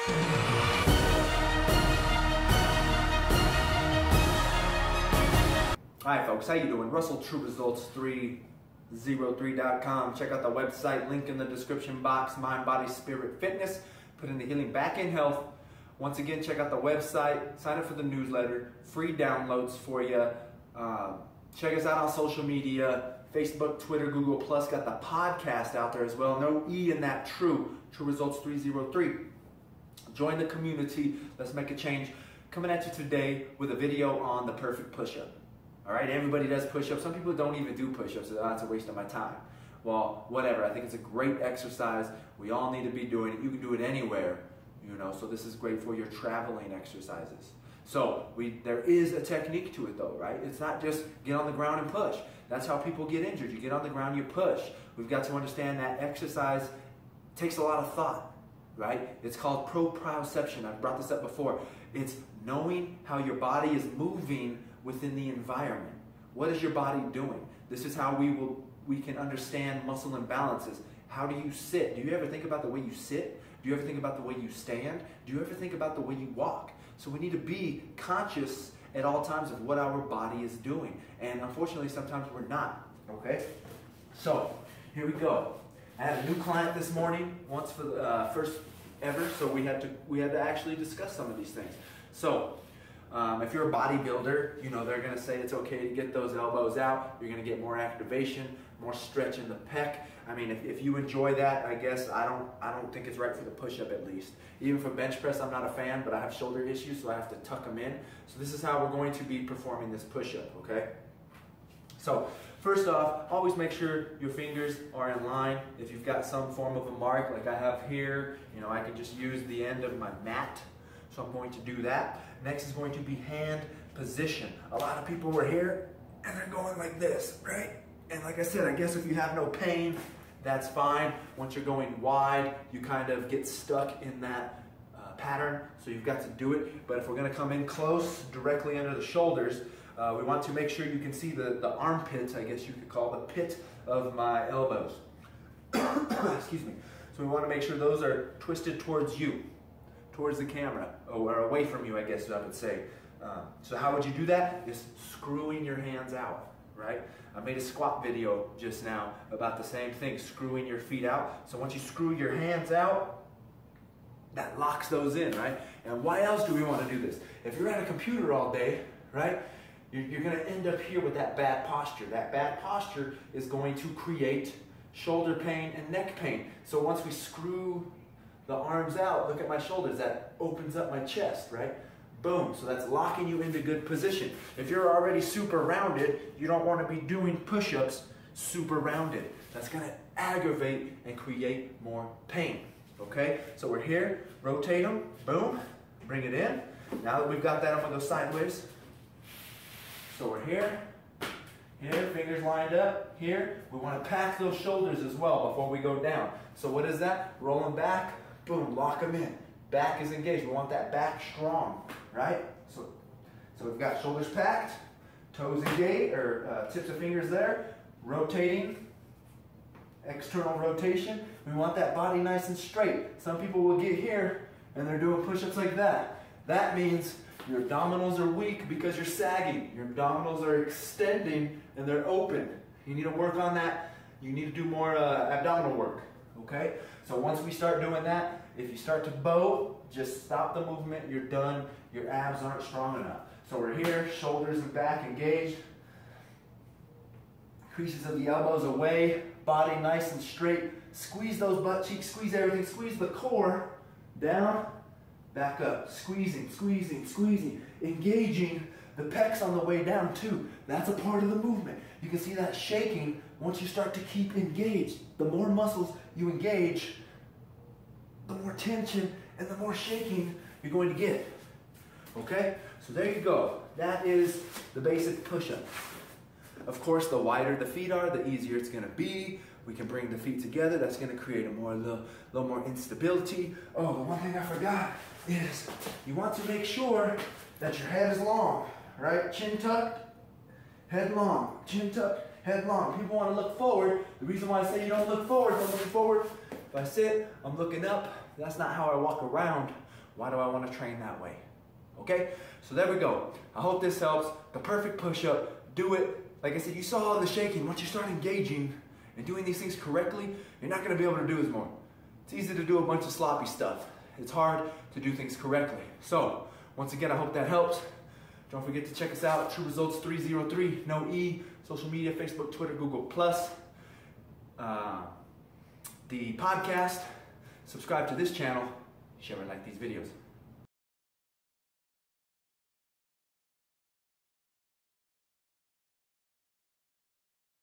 Hi folks, how you doing? Russell, TrueResults303.com. Check out the website, link in the description box, Mind, Body, Spirit, Fitness. Put in the healing back in health. Once again, check out the website, sign up for the newsletter, free downloads for you. Check us out on social media, Facebook, Twitter, Google+. Got the podcast out there as well. No E in that True Results 303. Join the community. Let's make a change. Coming at you today with a video on the perfect push-up. All right, everybody does push-ups. Some people don't even do push-ups, so that's a waste of my time. Well, whatever. I think it's a great exercise. We all need to be doing it. You can do it anywhere, you know, so this is great for your traveling exercises. So there is a technique to it though, right? It's not just get on the ground and push. That's how people get injured. You get on the ground, you push. We've got to understand that exercise takes a lot of thought, right? It's called proprioception. I've brought this up before. It's knowing how your body is moving within the environment. What is your body doing? This is how we can understand muscle imbalances. How do you sit? Do you ever think about the way you sit? Do you ever think about the way you stand? Do you ever think about the way you walk? So we need to be conscious at all times of what our body is doing. And unfortunately, sometimes we're not, okay? So, here we go. I had a new client this morning, once for the first ever, so we had to actually discuss some of these things. So, if you're a bodybuilder, you know, they're going to say it's okay to get those elbows out. You're going to get more activation, more stretch in the pec. I mean, if you enjoy that, I guess I don't think it's right for the push-up at least. Even for bench press, I'm not a fan, but I have shoulder issues, so I have to tuck them in. So this is how we're going to be performing this push-up, okay? So first off, always make sure your fingers are in line. If you've got some form of a mark like I have here, you know, I can just use the end of my mat. So I'm going to do that. Next is going to be hand position. A lot of people were here and they're going like this, right? And like I said, I guess if you have no pain, that's fine. Once you're going wide, you kind of get stuck in that pattern, so you've got to do it. But if we're gonna come in close, directly under the shoulders, we want to make sure you can see the armpits, I guess you could call the pit of my elbows. Excuse me. So we want to make sure those are twisted towards you, towards the camera, or away from you, I guess I would say. So how would you do that? Is screwing your hands out, right? I made a squat video just now about the same thing, screwing your feet out. So once you screw your hands out, that locks those in, right? And why else do we want to do this? If you're at a computer all day, right, you're going to end up here with that bad posture. That bad posture is going to create shoulder pain and neck pain. So once we screw the arms out, look at my shoulders, that opens up my chest, right? Boom, so that's locking you into good position. If you're already super rounded, you don't want to be doing push-ups super rounded. That's going to aggravate and create more pain, okay? So we're here, rotate them, boom, bring it in. Now that we've got that, I'm going to go sideways. So we're here, fingers lined up, here. We want to pack those shoulders as well before we go down. So what is that? Roll them back, boom, lock them in. Back is engaged. We want that back strong, right? So we've got shoulders packed, toes engaged, or tips of fingers there, rotating, external rotation. We want that body nice and straight. Some people will get here and they're doing push-ups like that. That means your abdominals are weak because you're sagging. Your abdominals are extending and they're open. You need to work on that. You need to do more abdominal work, okay? So once we start doing that, if you start to bow, just stop the movement, you're done, your abs aren't strong enough. So we're here, shoulders and back engaged, creases of the elbows away, body nice and straight, squeeze those butt cheeks, squeeze everything, squeeze the core, down, back up, squeezing, squeezing, squeezing, engaging the pecs on the way down too. That's a part of the movement. You can see that shaking once you start to keep engaged. The more muscles you engage, the more tension and the more shaking you're going to get. Okay? So there you go. That is the basic push-up. Of course, the wider the feet are, the easier it's going to be. We can bring the feet together. That's going to create a little more instability. Oh, the one thing I forgot is you want to make sure that your head is long, right? Chin tucked, head long. Chin tucked, head long. People want to look forward. The reason why I say you don't look forward, I'm looking forward. If I sit, I'm looking up. That's not how I walk around Why do I want to train that way? Okay, so there we go. I hope this helps. The perfect push-up, do it. Like I said, you saw all the shaking. Once you start engaging and doing these things correctly, you're not going to be able to do as more. It's easy to do a bunch of sloppy stuff. It's hard to do things correctly. So, once again, I hope that helps. Don't forget to check us out, True Results 303, no E, social media, Facebook, Twitter, Google+, the podcast. Subscribe to this channel, share and like these videos.